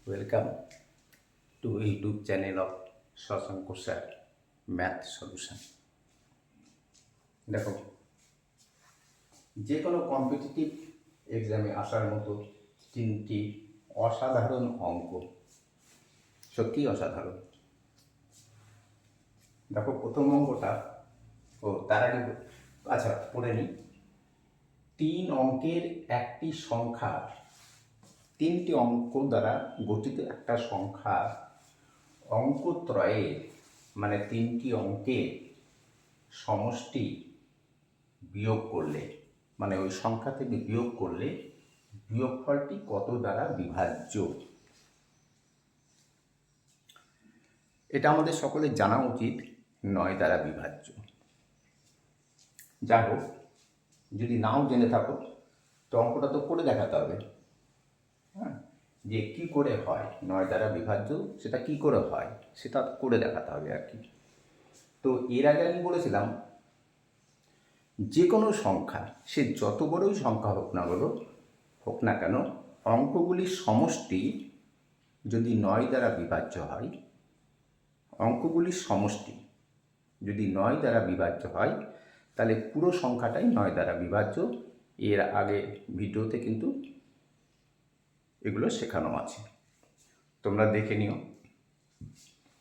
Welcome to YouTube channel of Shashank Sir Math Solution. দেখো, যে কোনো কম্পিটিটিভ এক্সামে আসার মতো তিনটি অসাধারণ অঙ্ক, সত্যি অসাধারণ। দেখো, প্রথম অঙ্কটা তার আগে আচ্ছা পড়ে নিই। 3 অঙ্কের একটি সংখ্যা, 3টি অঙ্ক দ্বারা গঠিত একটা সংখ্যা অঙ্কত্রয়ের মানে 3টি অঙ্কের সমষ্টি বিয়োগ করলে, মানে ওই সংখ্যা থেকে বিয়োগ করলে বিয়োগফলটি কত দ্বারা বিভাজ্য। এটা আমাদের সকলের জানা উচিত 9 দ্বারা বিভাজ্য। যাই হোক, যদি নাও জেনে থাকো তো অঙ্কটা তো করে দেখাতে হবে। হ্যাঁ, যে কি করে হয় 9 দ্বারা বিভাজ্য, সেটা কি করে হয় সেটা করে দেখাতে হবে আর কি। তো এর আগে আমি বলেছিলাম যে কোনো সংখ্যা, সে যত বড়ই সংখ্যা হোক না কেন, অঙ্কগুলির সমষ্টি যদি 9 দ্বারা বিভাজ্য হয়, অঙ্কগুলির সমষ্টি যদি 9 দ্বারা বিভাজ্য হয়, তাহলে পুরো সংখ্যাটাই 9 দ্বারা বিভাজ্য। এর আগে ভিডিওতে কিন্তু এগুলো শেখানো আছে, তোমরা দেখে নিও।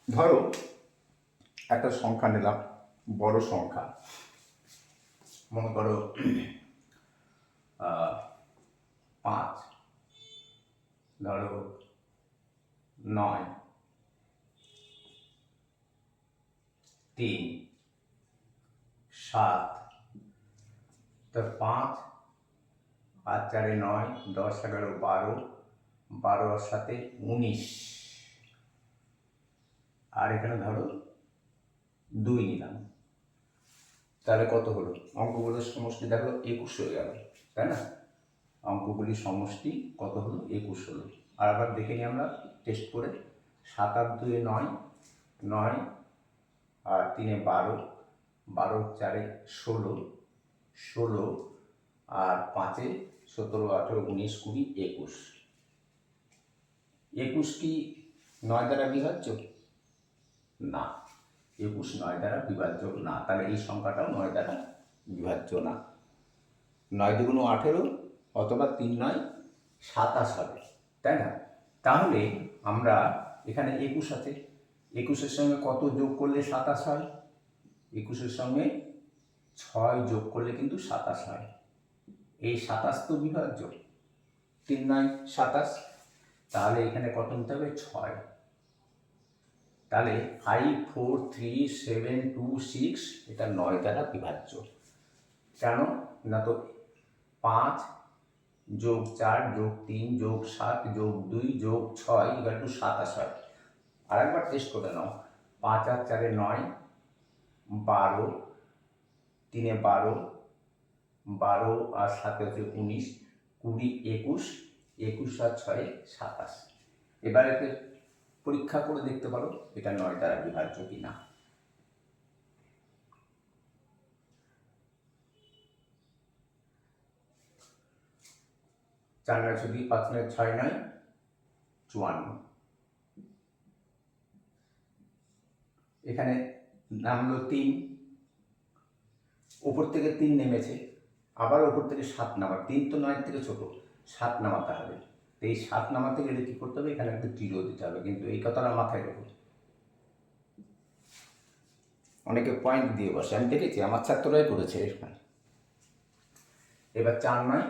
ধরো একটা সংখ্যা নিলাম, বড় সংখ্যা, মনে করো 5, ধরো 9, 3, 7, তো 5 আর 4 9, 10 11 12, 12 আর 7 19, আর এখানে ধরো 2 নিলাম, তাহলে কত হলো? অঙ্কগুলোর সমষ্টি দেখো 21 হয়ে গেল, তাই না? অঙ্কগুলির সমষ্টি কত হলো? 21 হলো। আর আবার দেখে নিই আমরা টেস্ট করে। 7 আর 2 9, 9 আর 3 12, 12 4 16, 16 আর 5 17 18 19 20 21। 21 কি 9 দ্বারা বিভাজ্য? না, 21 9 দ্বারা বিভাজ্য না। তাহলে এই সংখ্যাটাও 9 দ্বারা বিভাজ্য না। 9 দুগুণ 18 অথবা 3 9 27 হবে, তাই না? তাহলে আমরা এখানে 21 আছে, 21-এর সঙ্গে কত যোগ করলে 27 হয়? 21-এর সঙ্গে 6 যোগ করলে কিন্তু 27 হয়। এই 27 তো বিভাজ্য, 3 9 27। তাহলে এখানে কত নিতে হবে? 6। তাহলে 5 4 3 7 2 6 এটা 9 দ্বারা বিভাজ্য। কেন না? তো 5 যোগ 4 যোগ 3 যোগ 7 যোগ 2 যোগ 6 ইকুয়াল টু 27 হয়। আর একবার টেস্ট করে নাও। 5 আর 4 9, 12, 3 12, 12 আর 7 হচ্ছে 19, 20 21, 21 আর 6 27। এবার একে পরীক্ষা করে দেখতে পারো এটা 9 দ্বারা বিভাজ্য কিনা। চার 9 যদি 5 9 6 9 54। এখানে নামলো 3, ওপর থেকে 3 নেমেছে, আবার ওপর থেকে 7 নামা। 3 তো 9 থেকে ছোট, 7 নামাতে হবে। তো এই 7 নামাতে গেলে কী করতে হবে? এখানে একটা 0 দিতে হবে, কিন্তু এই কথাটা মাথায় রেখো। অনেকে পয়েন্ট দিয়ে বসে, আমি দেখেছি, আমার ছাত্ররাই করেছে এখানে। এবার 4 9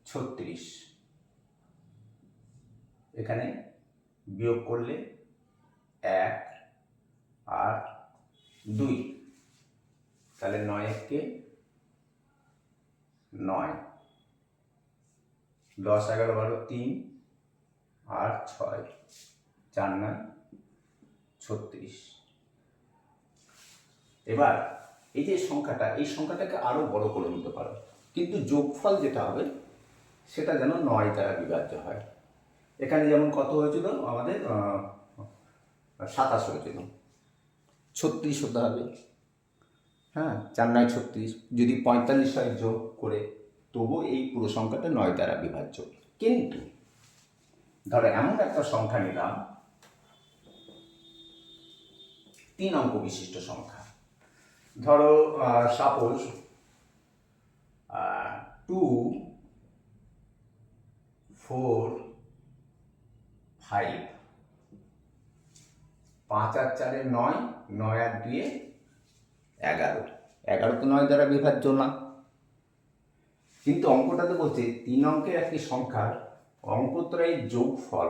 36, এখানে বিয়োগ করলে 1 আর 2, তাহলে 9 1 9, 10 11 12 3 আর 6, 4 9 36। এবার এই যে সংখ্যাটা, এই সংখ্যাটাকে আরো বড় করে নিতে পারো, কিন্তু যোগফল যেটা হবে সেটা যেন 9 দ্বারা বিভাজ্য হয়। এখানে যেমন কত হয়েছিল আমাদের 27 হয়েছিল, 36 হতে হবে। হ্যাঁ, 4 9 36, যদি 45 হয় যোগ করে, তবু এই পুরো সংখ্যাটা 9 দ্বারা বিভাজ্য। কিন্তু ধরো এমন একটা সংখ্যা নিলাম, 3 অঙ্ক বিশিষ্ট সংখ্যা। ধরো সাপোজ 2 4 5, 5 আর 4 9, 9 আর 2 11। 11 তো 9 দ্বারা বিভাজ্য না, কিন্তু অঙ্কটাতে বলছে 3 অঙ্কের একটি সংখ্যার অঙ্কত্রয়ের যোগফল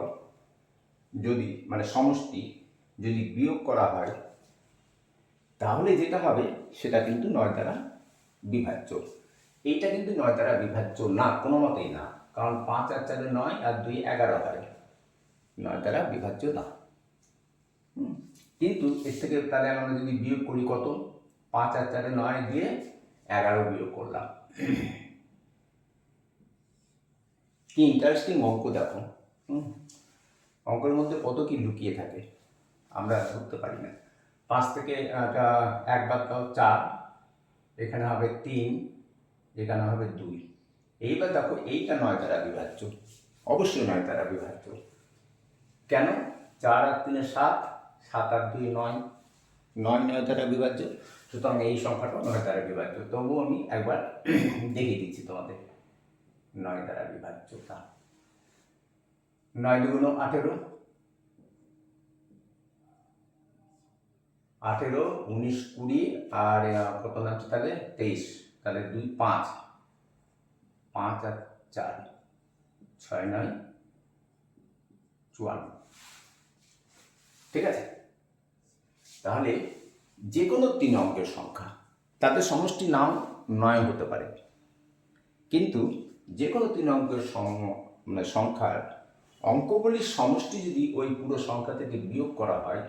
যদি মানে সমষ্টি যদি বিয়োগ করা হয় তাহলে যেটা হবে সেটা কিন্তু 9 দ্বারা বিভাজ্য। এইটা কিন্তু 9 দ্বারা বিভাজ্য না, কোনো মতেই না, কারণ 5 আর 4 9 আর 2 11 হয়, 9 দ্বারা বিভাজ্য না। কিন্তু এর থেকে তাহলে আমরা যদি বিয়োগ করি কত, 5 আর 4 9 দিয়ে 11 বিয়োগ করলাম। কি ইন্টারেস্টিং অঙ্ক দেখো। অঙ্কের মধ্যে কত কি লুকিয়ে থাকে আমরা ধরতে পারি না। 5 থেকে 1 বাদ দাও 4, এখানে হবে 3, এখানে হবে 2। এইবার দেখো এইটা 9 দ্বারা বিভাজ্য, অবশ্যই 9 দ্বারা বিভাজ্য। কেন? 4 আর 3 7, 7 আর 2 9, 9 দ্বারা বিভাজ্য। সুতরাং এই সংখ্যাটা 9 দ্বারা বিভাজ্য। তবুও আমি একবার দেখিয়ে দিচ্ছি তোমাদের 9 দ্বারা বিভাজ্যতা। 9 দুগুণ 18, 18 19 20 আর কত লাগছে তাহলে 23, তাহলে 2 5, 5 আর 4 6 9 54। ঠিক আছে, তাহলে যে কোনো 3 অঙ্কের সংখ্যা তাদের সমষ্টি নাম 9 হতে পারে, কিন্তু যে কোনো 3 অঙ্কের মানে সংখ্যার অঙ্কগুলির সমষ্টি যদি ওই পুরো সংখ্যা থেকে বিয়োগ করা হয়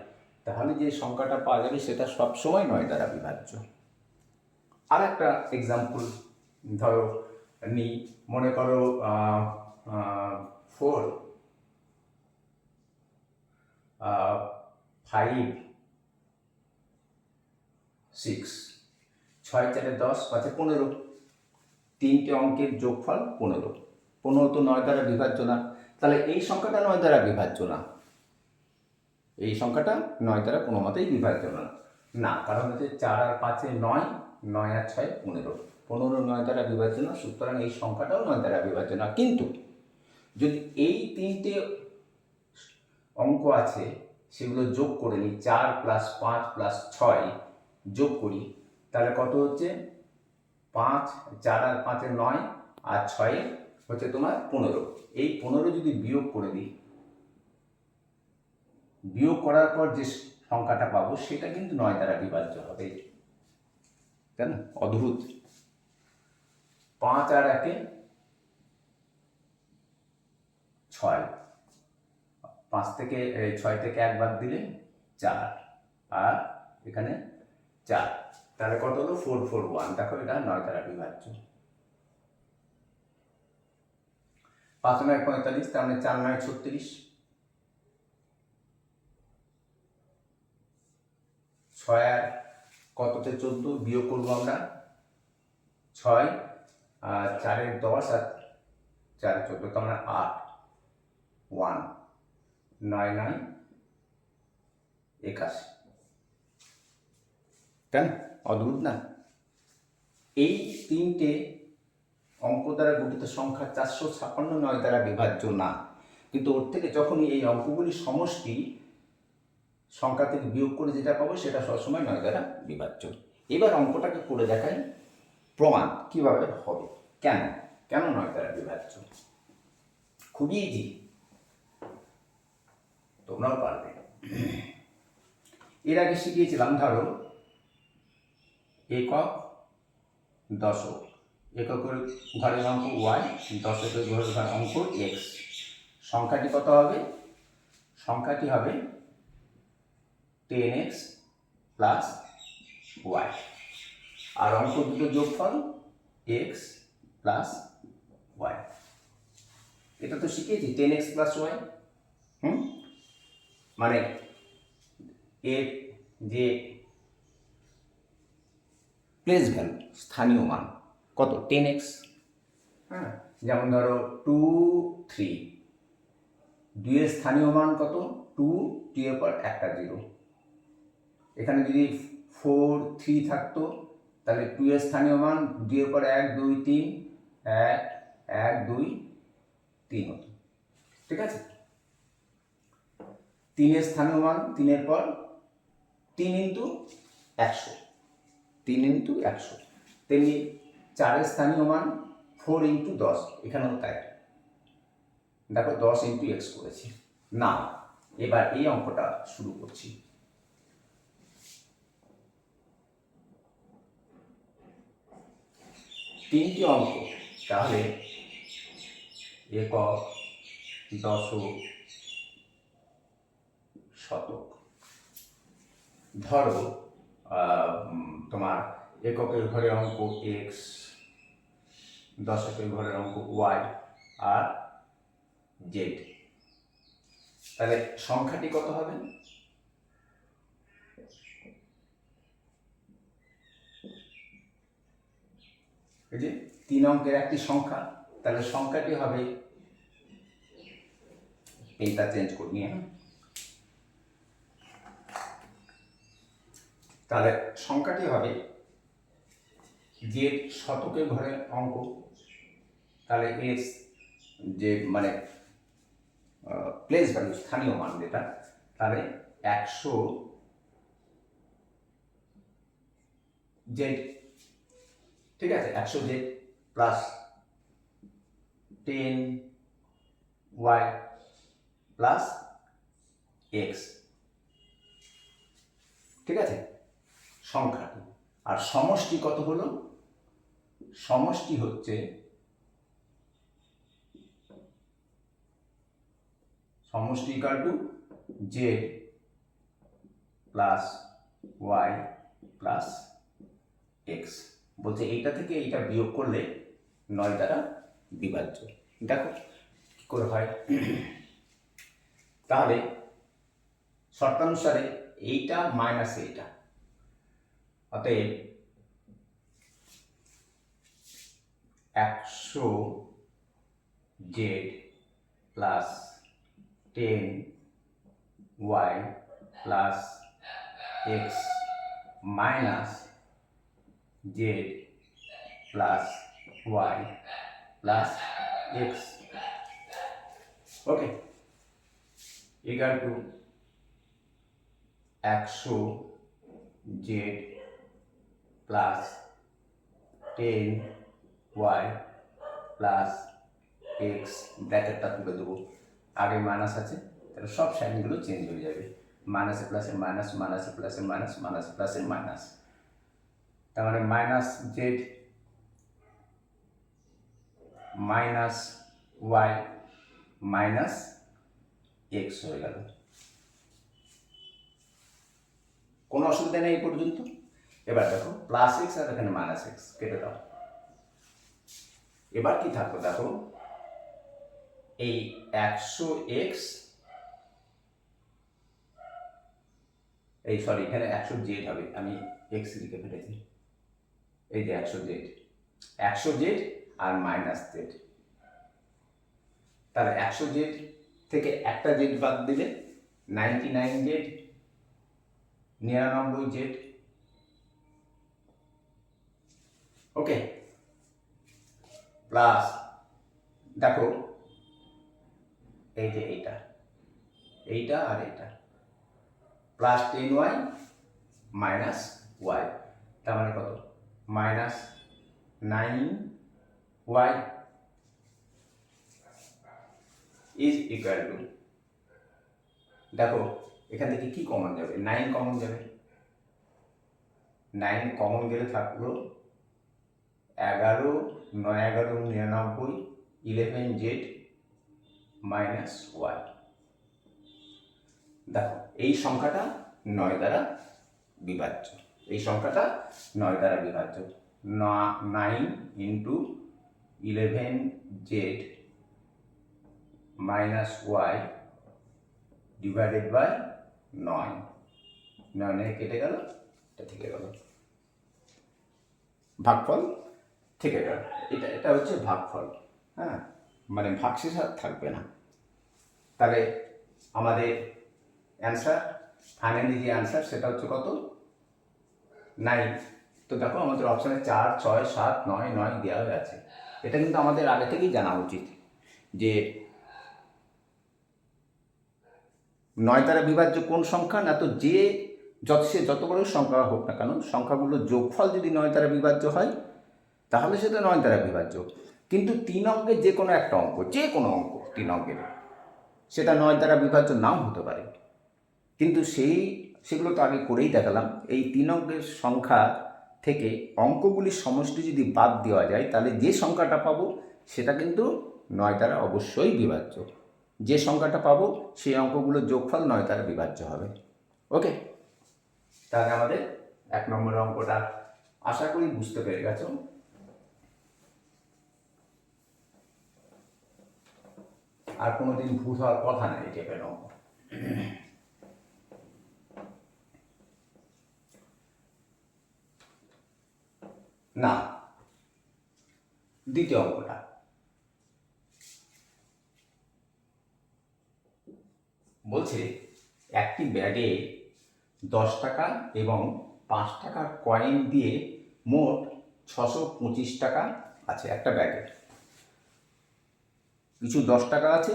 তাহলে যে সংখ্যাটা পাওয়া যাবে সেটা সবসময় 9 দ্বারা বিভাজ্য। আর একটা এক্সাম্পল ধরো নিই, মনে করো 4 5 6, 6 4 10 5 15, 3টে অঙ্কের যোগফল 15। 15 তো 9 দ্বারা বিভাজ্য না, তাহলে এই সংখ্যাটা 9 দ্বারা বিভাজ্য না, এই সংখ্যাটা 9 দ্বারা কোনো মতেই বিভাজ্য না, কারণ হচ্ছে 4 আর 5 9, 9 আর 6 15, 15 9 দ্বারা বিভাজ্য না, সুতরাং এই সংখ্যাটাও 9 দ্বারা বিভাজ্য না। কিন্তু যদি এই 3টে অঙ্ক আছে সেগুলো যোগ করে নিই, 4 + 5 + 6 যোগ করি, তাহলে কত হচ্ছে 5, 4 আর 5 9 আর 6 হচ্ছে তোমার 15। এই 15 যদি বিয়োগ করে দিই, বিয়োগ করার পর যে সংখ্যাটা পাবো সেটা কিন্তু 9 দ্বারা বিভাজ্য হবে, তাই না? অদ্ভুত। 5 আর 1 6, 5 থেকে 6 থেকে 1 বাদ দিলে 4 আর এখানে 4, তাহলে কত হলো 4 4 1। দেখো এটা 9 দ্বারা বিভাজ্য। 5 9 45, তার মানে 4 9 36, 6 আর কততে 14 বিয়োগ করবো আমরা, 6 আর 4 10 আর 4 14, তার মানে 8 1 9 9 81। কেন? অদ্ভুত না? এই 3টে অঙ্ক দ্বারা গঠিত সংখ্যা 456 9 দ্বারা বিভাজ্য না, কিন্তু ওর থেকে যখনই এই অঙ্কগুলির সমষ্টি সংখ্যা থেকে বিয়োগ করে যেটা পাবো সেটা সবসময় 9 দ্বারা বিভাজ্য। এবার অঙ্কটাকে করে দেখাই প্রমাণ কিভাবে হবে, কেন কেন 9 দ্বারা বিভাজ্য। খুবই ইজি, তোমরাও পারবে। এর আগে শিখিয়েছিলাম ধরো একক দশক, এককের ঘরের অঙ্ক ওয়াই, দশকের ঘরের অঙ্ক এক্স। সংখ্যাটি কত হবে? সংখ্যাটি হবে 10x প্লাস ওয়াই, আর অঙ্ক দুটো যোগফল এক্স প্লাস ওয়াই। এটা তো শিখেছি 10x প্লাস ওয়াই। মানে এর যে প্লেস ভ্যালু স্থানীয় মান কত 10x। হ্যাঁ, যেমন ধরো 2 3 2 এর স্থানীয় মান কত? 2, 2 এর পর একটা 0। এখানে যদি 4, 3 থাকতো তাহলে 2 এর স্থানীয় মান 2 এর পর 1, 2, 3, 1, 1, 2, 3 হতো। ঠিক আছে? 3 এর স্থানীয় মান 3 এর পর 3 ইন্টু 100, 3 ইন্টু 100। তেমনি 4 এর স্থানীয় মান 4 ইন্টু 10, এখানেও তাই। দেখো 10 ইন্টু এক্স করেছি। না, এবার এই অঙ্কটা শুরু করছি। তিনটি অঙ্ক, তাহলে একক, দশক, শতক। ধরো তোমার এককের ঘরে অঙ্ক এক্স, দশকের ঘরের অঙ্ক ওয়াই আর জেড। তাহলে সংখ্যাটি কত হবে? এই যে 3 অঙ্কের একটি সংখ্যা, তাহলে সংখ্যাটি হবে, এইটা চেঞ্জ করে নিয়ে, তাহলে সংখ্যাটি হবে জেড শতকের ঘরের অঙ্ক, তাহলে এক্স যে মানে প্লেস ভ্যালু, স্থানীয় মান যেটা, তাহলে 100 জেড। ঠিক আছে, 100 Z plus 10 Y plus X. ঠিক আছে, সংখ্যাটি। আর সমষ্টি কত হলো? সমষ্টি হচ্ছে সমষ্টি equal to Z plus Y plus X. বলছে এইটা থেকে এইটা বিয়োগ করলে 9 দ্বারা বিভাজ্য। দেখো কি করে হয়। তাহলে শর্তানুসারে এইটা মাইনাস এইটা, অতএব 100 Z plus 10 Y plus x minus z plus Y plus x. Okay, equal to 100 Z plus 10 Y plus x, ব্র্যাকেটটা তুলে দেবো, আগে মাইনাস আছে তাহলে সব সাইনগুলো চেঞ্জ হয়ে যাবে, মাইনাসে প্লাসে মাইনাস, মাইনাসে প্লাসে মাইনাস, মাইনাসে প্লাসে মাইনাস। তার মানে minus Z minus Y minus X হয়ে গেল। কোনো অসুবিধা নেই এই পর্যন্ত। এবার দেখো প্লাস এক্স আর এখানে মাইনাস এক্স কেটে দাও। এবার কি থাকলো দেখো, এই 100 এক্স, এই সরি এখানে 100 জেড হবে, আমি এক্স লিখে ফেলেছি। এই যে 100 জেড, 100 জেড আর মাইনাস জেড, তাহলে 100 জেড থেকে একটা জেড বাদ দিলে 99 জেড, 99 জেড। ওকে, প্লাস দেখো এই যে এইটা, এইটা আর এইটা, প্লাস 10 ওয়াই মাইনাস ওয়াই, তার মানে কত? Minus 9 Y is equal to, দেখো এখান থেকে কি কমন যাবে? 9 কমন যাবে, 9 কমন গেলে থাকলো 11, 9, 11, 99, 11 জেড মাইনাস ওয়াই। দেখো এই সংখ্যাটা 9 দ্বারা বিভাজ্য, এই সংখ্যাটা 9 দ্বারা বিভাজ্য। 9 into 11 Z minus Y divided by 9, 9 কেটে গেল, এটা থেকে গেল, ভাগফল থেকে গেল। এটা হচ্ছে ভাগফল, হ্যাঁ, মানে ভাগশেষ আর থাকবে না। তাহলে আমাদের অ্যান্সার, ফাইনালি যে অ্যান্সার সেটা হচ্ছে কত? 9। তো দেখো আমাদের অপশানে 4, 6, 7, 9, 9 দেওয়া হয়ে আছে। এটা কিন্তু আমাদের আগে থেকেই জানা উচিত যে 9 দ্বারা বিভাজ্য কোন সংখ্যা, না তো যে যত বড় সংখ্যা হোক না কেন, সংখ্যাগুলোর যোগফল যদি 9 দ্বারা বিভাজ্য হয় তাহলে সেটা 9 দ্বারা বিভাজ্য। কিন্তু 3 অঙ্কের যে কোনো একটা অঙ্ক, যে কোনো অঙ্ক 3 অঙ্কের, সেটা 9 দ্বারা বিভাজ্য নাও হতে পারে। কিন্তু সেগুলো তো আগে করেই দেখালাম। এই 3 অঙ্কের সংখ্যা থেকে অঙ্কগুলির সমষ্টি যদি বাদ দেওয়া যায় তাহলে যে সংখ্যাটা পাবো সেটা কিন্তু 9 দ্বারা অবশ্যই বিভাজ্য। যে সংখ্যাটা পাবো সেই অঙ্কগুলোর যোগফল 9 দ্বারা বিভাজ্য হবে। ওকে, তাহলে আমাদের 1 নম্বর অঙ্কটা আশা করি বুঝতে পেরে গেছো। আর কোনোদিন ভুল হওয়ার কথা নেই এই টাইপের অঙ্ক। না, দ্বিতীয় অঙ্কটা বলছে একটি ব্যাগে 10 টাকা এবং 5 টাকার কয়েন দিয়ে মোট 625 টাকা আছে। একটা ব্যাগে কিছু 10 টাকা আছে,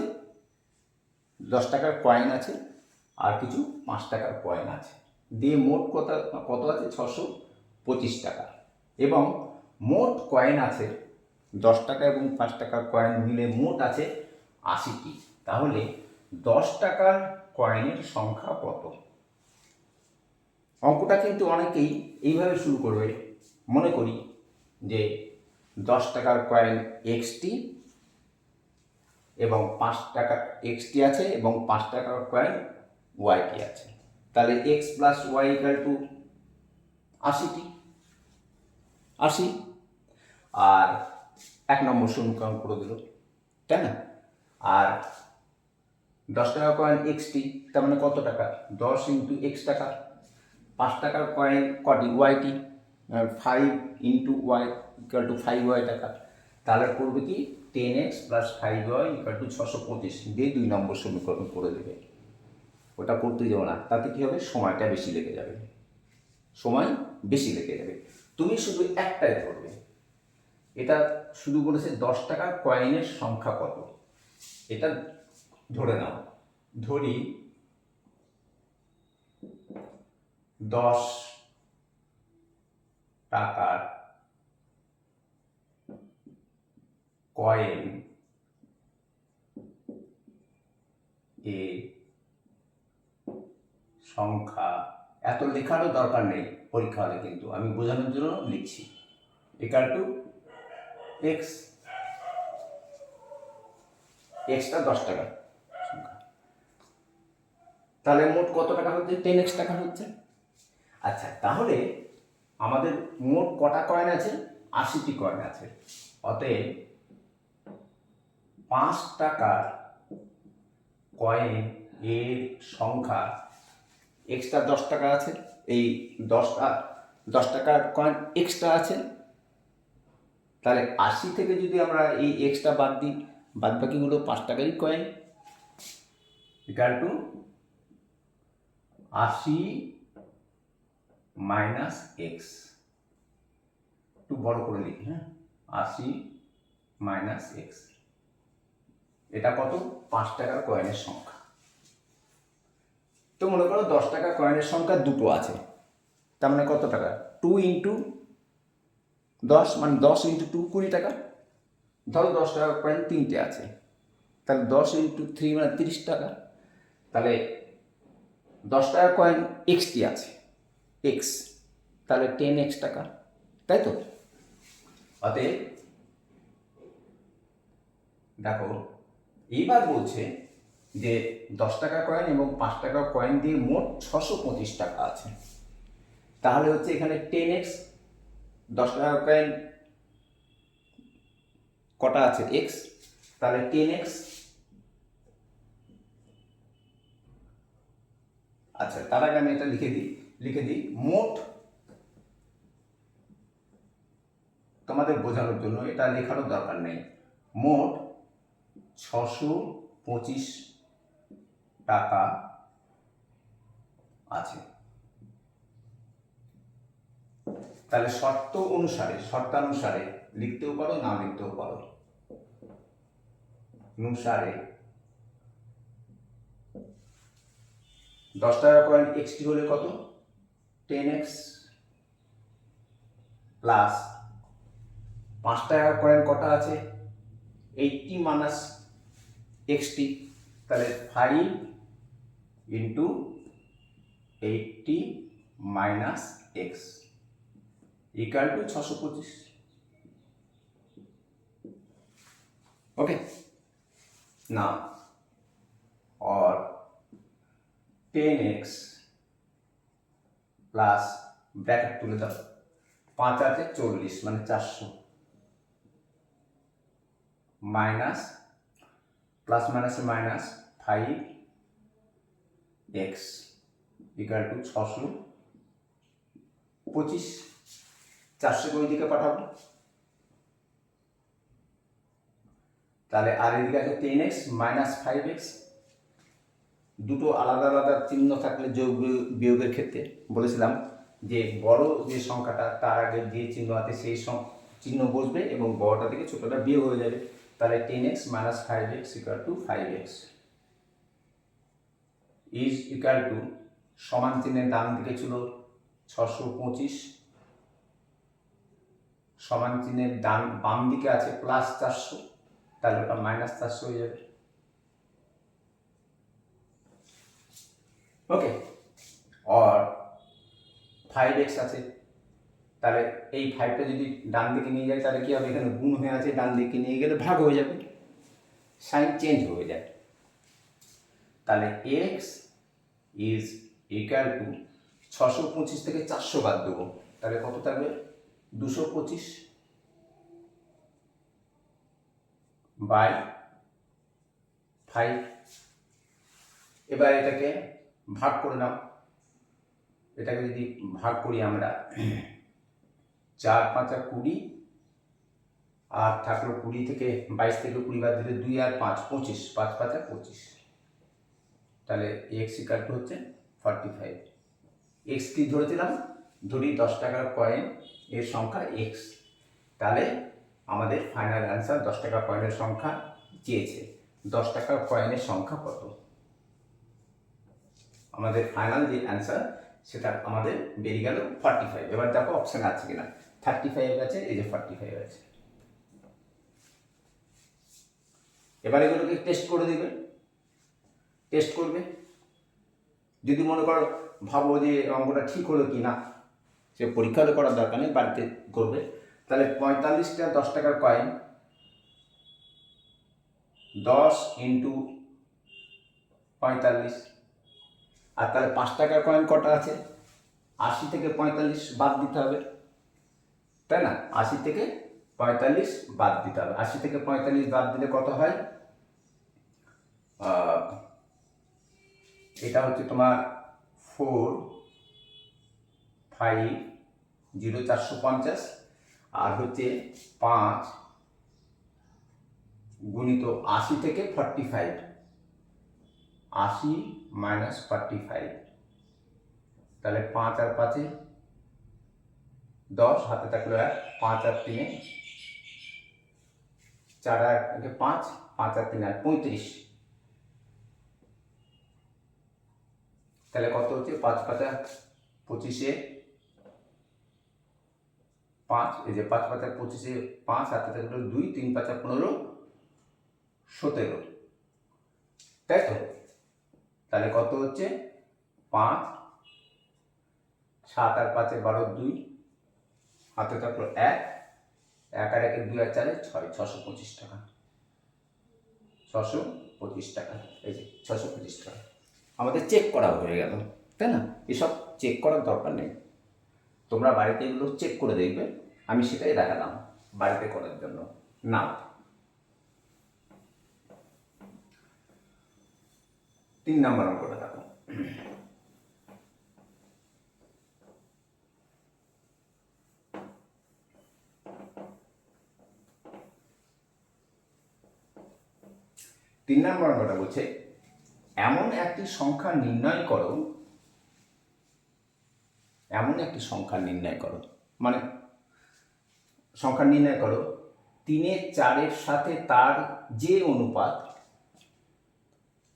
10 টাকার কয়েন আছে, আর কিছু 5 টাকার কয়েন আছে, দিয়ে মোট কত আছে? 625 টাকা। এবং মোট কয়েন আছে 10 টাকা এবং 5 টাকার কয়েন মিলে মোট আছে 80টি। তাহলে 10 টাকার কয়েনের সংখ্যা কত? অঙ্কটা কিন্তু অনেকেই এইভাবে শুরু করবে। মনে করি যে 10 টাকার কয়েন এক্সটি এবং 5 টাকা এক্সটি আছে এবং 5 টাকার কয়েন ওয়াইটি আছে। তাহলে x plus y equal to 80টি, 80। আর 1 নম্বর সমীকরণ করে দিল, তাই না? আর 10 টাকার কয়েন এক্সটি, তার মানে কত টাকা? 10 ইন্টু এক্স টাকা। 5 টাকার কয়েন কটি? ওয়াইটি, 5 into Y equal to 5y টাকা। তাহলে করবে কি 10x plus 5y equal to 625 দিয়ে 2 নম্বর সমীকরণ করে দেবে। ওটা করতে যাবো না, তাতে কী হবে? সময়টা বেশি লেগে যাবে, সময় বেশি লেগে যাবে। তুমি শুধু একটাই করবে, এটা শুধু বলেছে 10 টাকার কয়েনের সংখ্যা কত, এটা ধরে নাও। ধরি 10 টাকার কয়েন এর সংখ্যা, এত লেখারও দরকার নেই পরীক্ষা হলে, কিন্তু আমি বোঝানোর জন্য লিখছি, ইকাল টু এক্স। এক্সটা 10 টাকা সংখ্যা, তাহলে মোট কত টাকা হচ্ছে? 10x টাকা হচ্ছে। আচ্ছা, তাহলে আমাদের মোট কটা কয়েন আছে? 80টি কয়েন আছে। অতএব 5 টাকার কয়েন এর সংখ্যা, এক্সট্রা 10 টাকা আছে, এই 10 টাকার কয়েন এক্সট্রা আছে, তাহলে 80 থেকে যদি আমরা এই এক্সট্রা বাদ দিই, বাদ বাকিগুলো 5 টাকারই coin, equal to 80 minus x. একটু বড় করে লিখি, হ্যাঁ, 80 মাইনাস এক্স। এটা কত? 5 টাকার কয়েনের সংখ্যা। তো মনে করো 10 টাকার কয়েনের সংখ্যা দুটো আছে, তার মানে কত টাকা? 2 ইন্টু 10 মানে 10 ইন্টু 2 20 টাকা। ধরো 10 টাকার কয়েন 3টে আছে, তাহলে 10 ইন্টু 3 মানে 30 টাকা। তাহলে 10 টাকার কয়েন এক্সটি আছে, এক্স, তাহলে 10x টাকা, তাই তো? অতএব দেখো এইবার বলছে যে 10 টাকা কয়েন এবং 5 টাকা কয়েন দিয়ে মোট 625 টাকা আছে। তাহলে হচ্ছে এখানে 10x, 10 টাকা কয়েন কটা আছে? x, তাহলে 10x। আচ্ছা, তার আগে আমি এটা লিখে দিই মোট, তোমাদের বোঝানোর জন্য, এটা লেখারও দরকার নেই। মোট 625 টাকা আছে। তাহলে শর্তানুসারে লিখতেও পারো, না লিখতেও পারো। অনুসারে 10 টাকা কয়েন এক্সটি হলে কত? 10x প্লাস 5 টাকা কয়েন কটা আছে? 80 মাইনাস এক্সটি, তাহলে 5 into 80 minus x equal to 625। Okay ना, और 10x प्लस ब्रैकेट तुले दाओ 5 आते 40 माने 400 minus plus minus minus 5x equal to 625। 400 को एदिके पाठाबो, তাহলে আর এদিকে আছে 10x মাইনাস 5x। দুটো আলাদা আলাদা চিহ্ন থাকলে যোগ বিয়োগের ক্ষেত্রে বলেছিলাম যে বড় যে সংখ্যাটা তার আগে যে চিহ্ন আছে সেই চিহ্ন বসবে এবং বড়টা থেকে ছোটটা বিয়োগ হয়ে যাবে। তাহলে 10x minus 5x equal to 5x is equal two সমান চিহ্নের ডান দিকে ছিল 625, সমান চিহ্নের বাম দিকে আছে প্লাস 400, তাহলে ওটা মাইনাস 400 হয়ে যাবে। ওকে, আর 5x আছে, তাহলে এই 5টা যদি ডান দিকে নিয়ে যায় তাহলে কি হবে? এখানে গুণ হয়ে আছে, ডান দিকে নিয়ে গেলে ভাগ হয়ে যাবে, সাইন চেঞ্জ হয়ে যায়। তাহলে x ইজ ইকুয়াল টু 625 থেকে 400 বাদ দেবো, তাহলে কত থাকবে? 225 বাই 5। এবার এটাকে ভাগ করে নাও, এটাকে যদি ভাগ করি আমরা 4 5 20, আর থাকলো 20 থেকে 22 থেকে 20 বাদ দিলে 2 আর 5 25, 5 5 25, তাহলে x ইকুয়াল টু হচ্ছে 45। x কি ধরেছিলাম? ধরি 10 টাকার কয়েন এর সংখ্যা x, তাহলে আমাদের ফাইনাল অ্যান্সার 10 টাকা কয়েনের সংখ্যা চেয়েছে। 10 টাকার কয়েনের সংখ্যা কত? আমাদের ফাইনাল যে অ্যান্সার সেটা আমাদের বেরিয়ে গেল 45। এবার দেখো অপশন আছে কিনা। 35 আছে, এই যে 45 আছে। এবার এগুলোকে টেস্ট করে দিবে, টেস্ট করবে। যদি মনে করো ভাবো যে অঙ্কটা ঠিক হলো কি না, সে পরীক্ষা করার দরকার নেই, বাড়িতে করবে। তাহলে 45টা 10 টাকার কয়েন 10 ইন্টু 45, আর তাহলে 5 টাকার কয়েন কটা আছে? 80 থেকে 45 বাদ দিতে হবে, তাই না? 80 থেকে 45 বাদ দিতে হবে। 80 থেকে 45 বাদ দিলে কত হয়? এটা হচ্ছে তোমার 4 5 0 450, আর হচ্ছে 5 গুণিত 80 থেকে 45, 80 মাইনাস 45, তাহলে 5 আর 5 10, হাতে থাকলো 1, 5 আর 3 4 আর 5, 5 আর 3 আর 35, তাহলে কত হচ্ছে? 5 5 25, 5, এই যে 5 5 25, 5 হাতে থাকলো 2, 3 5 15 17, তাই তো? তাহলে কত হচ্ছে? 5 7 আর 5 12 2, হাতে থাকলো 1, 1 আর 1 2 আর 4 6, 625 টাকা। 625 টাকা, এই যে 625 টাকা আমাদের চেক করা হয়ে গেল, তাই না? এসব চেক করার দরকার নেই, তোমরা বাড়িতে এগুলো চেক করে দেখবে। আমি সেটাই দেখালাম বাড়িতে করার জন্য। না, 3 নম্বর অঙ্কটা দেখো। তিন নম্বর অঙ্কটা বলছে এমন একটি সংখ্যা নির্ণয় করো, এমন একটি সংখ্যা নির্ণয় করো, মানে সংখ্যা নির্ণয় করো 3/4 সাথে তার যে অনুপাত,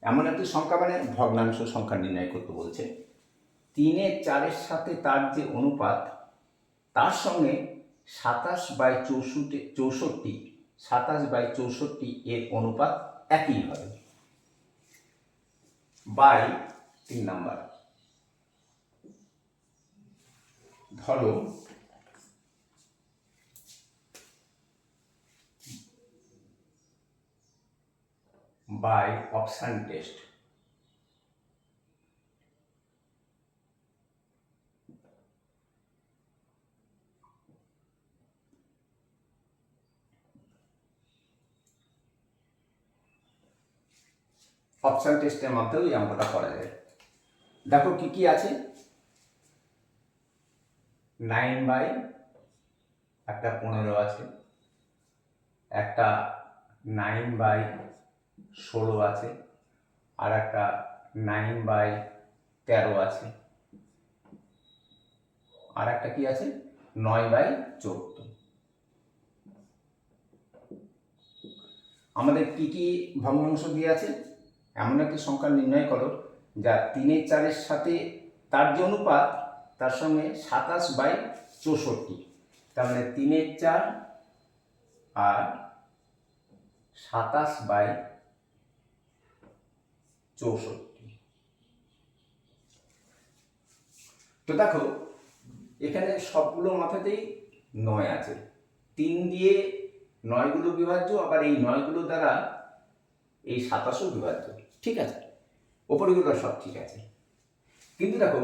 এমন একটি সংখ্যা মানে ভগ্নাংশ সংখ্যা নির্ণয় করতে বলছে, 3/4 সাথে তার যে অনুপাত তার সঙ্গে 27/64 এর অনুপাত একই হবে। বাই 3 নাম্বার, ধরো বাই অপশন টেস্ট, অপশন টেস্টের মাধ্যমে এই অঙ্কটা করা যায়। দেখো কি কি আছে, 9 বাই একটা 15 আছে, একটা 9/16 আছে, আর একটা 9/13 আছে, আর একটা কি আছে 9/14। আমাদের কি কি ভগ্নাংশ দিয়ে আছে, এমন একটি সংখ্যা নির্ণয় করো যা 3/4 সাথে তার যে অনুপাত তার সঙ্গে 27/64, তার মানে 3/4 আর 27/64। তো দেখো এখানে সবগুলো মাথাতেই 9 আছে, 3 দিয়ে 9 বিভাজ্য, আবার এই 9 দ্বারা এই 27ও বিভাজ্য, ঠিক আছে, ওপরগুলো সব ঠিক আছে। কিন্তু দেখো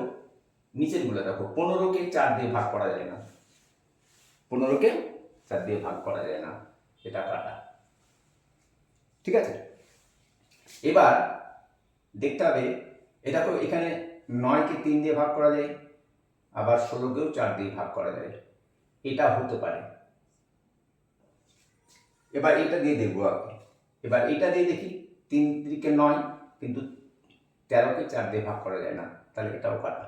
নিচেরগুলো দেখো, 15কে 4 দিয়ে ভাগ করা যায় না, 15কে 4 দিয়ে ভাগ করা যায় না, এটা কাটা, ঠিক আছে। এবার দেখতে হবে, এ দেখো এখানে 9কে 3 দিয়ে ভাগ করা যায়, আবার 16কেও 4 দিয়ে ভাগ করা যায়, এটা হতে পারে। এবার এটা দিয়ে দেখবো আগে, এবার এটা দিয়ে দেখি 3 3কে 9, কিন্তু 13কে 4 দিয়ে ভাগ করা যায় না, তাহলে এটাও কাটা।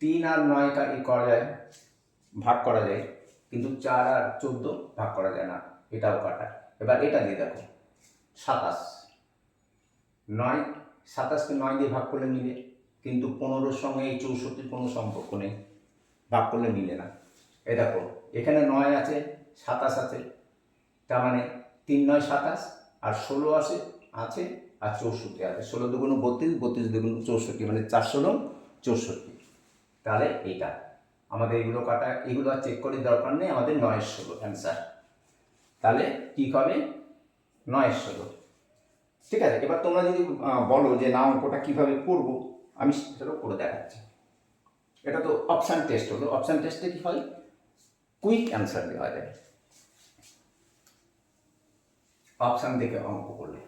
3 আর 9 করা যায়, ভাগ করা যায়, কিন্তু 4 আর 14 ভাগ করা যায় না, এটাও কাটা। এবার এটা দিয়ে দেখো 27, 27কে 9 দিয়ে ভাগ করলে মিলে, কিন্তু 15-র সঙ্গে এই 64-র কোনো সম্পর্ক নেই, ভাগ করলে মিলে না। এই দেখো এখানে 9 আছে, 27 আছে, তার মানে 3 9 27, আর 16 আছে, আর 64 আছে, 16 দুগুণ 32, 32 দুগুণ 64, মানে 416 তাহলে এইটা আমাদের এগুলো কাটা, এগুলো আর চেক করে দরকার নেই, আমাদের 9/16 অ্যান্সার। তাহলে কি হবে 9/16, ঠিক আছে। এবার তোমরা যদি বলো যে না অঙ্কটা কীভাবে করবো, আমি সেটাও করে দেখাচ্ছি। এটা তো অপশান টেস্ট হলো, অপশান টেস্টে কী হয়, কুইক অ্যান্সার দেওয়া যায় অপশান দেখে অঙ্ক করলে।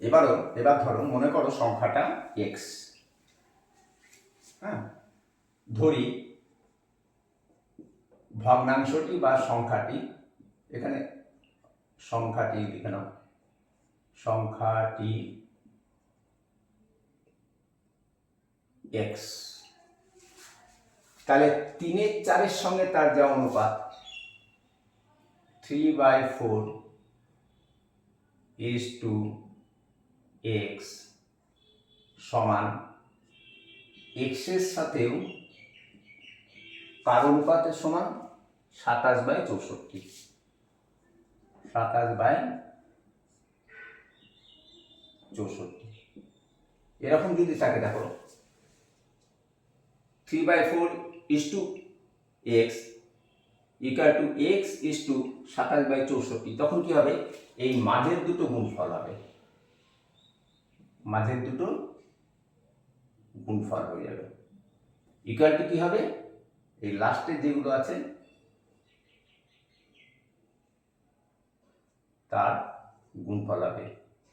এবার ধরো মনে করো সংখ্যাটা x, হ্যাঁ, ধরি ভগ্নাংশটি বা সংখ্যাটি, এখানে সংখ্যাটি লিখে নাও, সংখ্যাটি x, তাহলে 3/4 সঙ্গে তার যা অনুপাত 3/4 x সমান x এর সাথেও কার অনুপাতের সমান 27/64, 27/64। এরকম যদি থাকে, দেখো 3/4 x ইকুয়াল টু x 27/64, তখন কি হবে, এই মাঝের দুটো গুণফল হবে, মাঝের দুটো গুণফল হয়ে যাবে, ইকুয়াল টু কি হবে, এই লাস্টের যেগুলো আছে তার গুণফল হবে।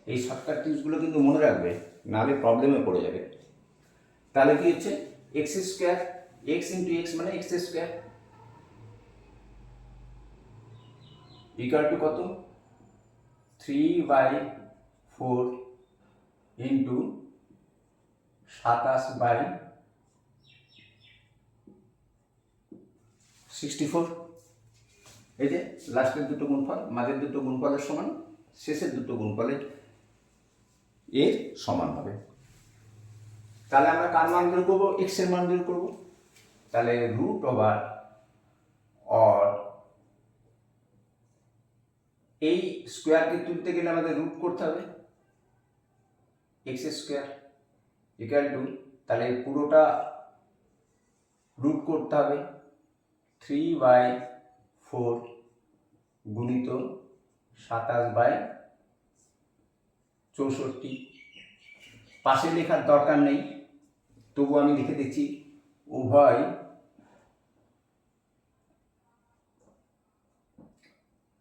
এই শর্টকাট টিপসগুলো কিন্তু মনে রাখবে, নাহলে প্রবলেমে পড়ে যাবে। তাহলে কি হচ্ছে, x square, x into x মানে এক্স স্কোয়ার, ইকুয়াল টু কত, 3/4 4 ইন্টু 27/64। এই যে লাস্টের দুটো গুণফল, মাঝের দুটো গুণফলের সমান, শেষের দুটো গুণফলের এর সমান হবে। তাহলে আমরা কার মান বের করবো? এক্স এর মান বের করবো। তাহলে রুট ওভার অর এই স্কোয়ারকে তুলতে গেলে আমাদের রুট করতে হবে, এক্স স্কোয়ার ইকুয়াল টু, তাহলে পুরোটা রুট করতে হবে 3/4 গুণিত 27/64। পাশে লেখার দরকার নেই, তবু আমি লিখে দিচ্ছি উভয়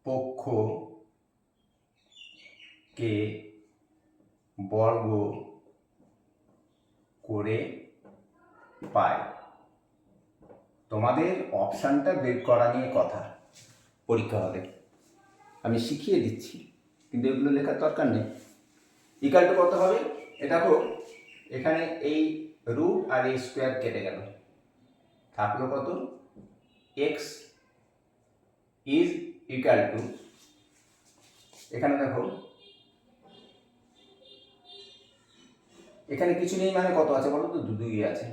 পক্ষকে বর্গ করে পাই। তোমাদের অপশানটা বের করা নিয়ে কথা পরীক্ষা হলে, আমি শিখিয়ে দিচ্ছি, কিন্তু এগুলো লেখার দরকার নেই। ইকুয়াল টু কত হবে? এটা দেখো, এখানে এই রুট আর এই স্কোয়ার কেটে গেল, থাকলো কত? এক্স ইজ ইকুয়াল টু, এখানে দেখো এখানে কিছু নেই মানে কত আছে বলো তো? দুই আছে।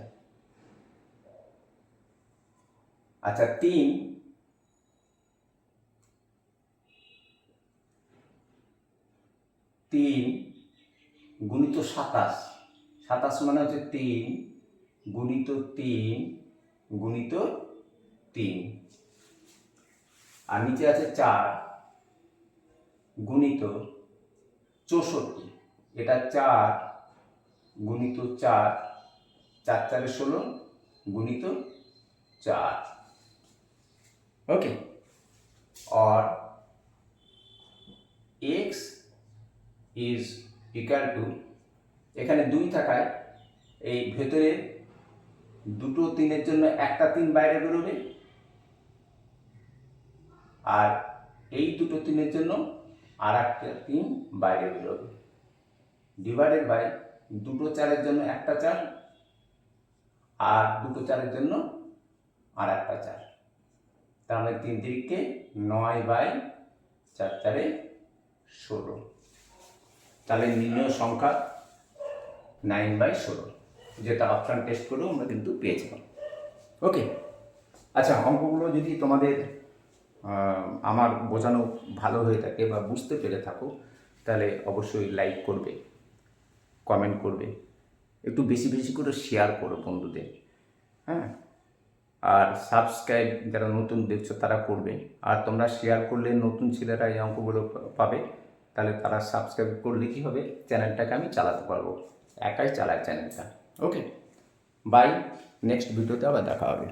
আচ্ছা, 3 গুণিত 27 মানে হচ্ছে 3 গুণিত 3 গুণিত 3, আর নিচে আছে 4 গুণিত 64, এটা 4 গুণিত 4, 4 4 16 গুণিত 4। ওকে, और x ইজ ইকুয়াল টু, এখানে 2 থাকায় এই ভেতরে দুটো 3-এর জন্য একটা 3 বাইরে বেরোবে, আর এই দুটো 3-এর জন্য আর একটা 3 বাইরে বেরোবে, ডিভাইডেড বাই দুটো 4-এর জন্য একটা 4, আর দুটো 4-এর জন্য আর একটা 4, তার মানে 3 3কে 9/4 4 16। তাহলে নির্ণয় সংখ্যা 9/16, যেটা অপশান টেস্ট করেও আমরা কিন্তু পেয়েছিলাম। ওকে, আচ্ছা, অঙ্কগুলো যদি তোমাদের আমার বোঝানো ভালো হয়ে থাকে বা বুঝতে পেরে থাকো, তাহলে অবশ্যই লাইক করবে, কমেন্ট করবে, একটু বেশি বেশি করে শেয়ার করো বন্ধুদের, হ্যাঁ, আর সাবস্ক্রাইব যারা নতুন দেখছো তারা করবে। আর তোমরা শেয়ার করলে নতুন ছেলেরা এই অঙ্কগুলো পাবে, তাহলে তারা সাবস্ক্রাইব করলে কী হবে, চ্যানেলটাকে আমি চালাতে পারবো, একাই চালাই চ্যানেলটা। ওকে, বাই, নেক্সট ভিডিওতে আবার দেখা হবে।